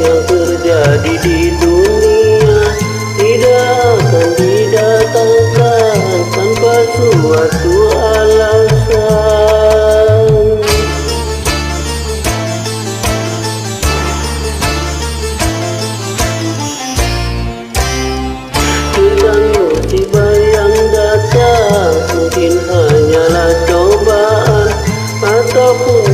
yang terjadi di dunia tidak akan didatangkan tanpa suatu alasan. Dengan musibah yang datang mungkin hanyalah cobaan ataupun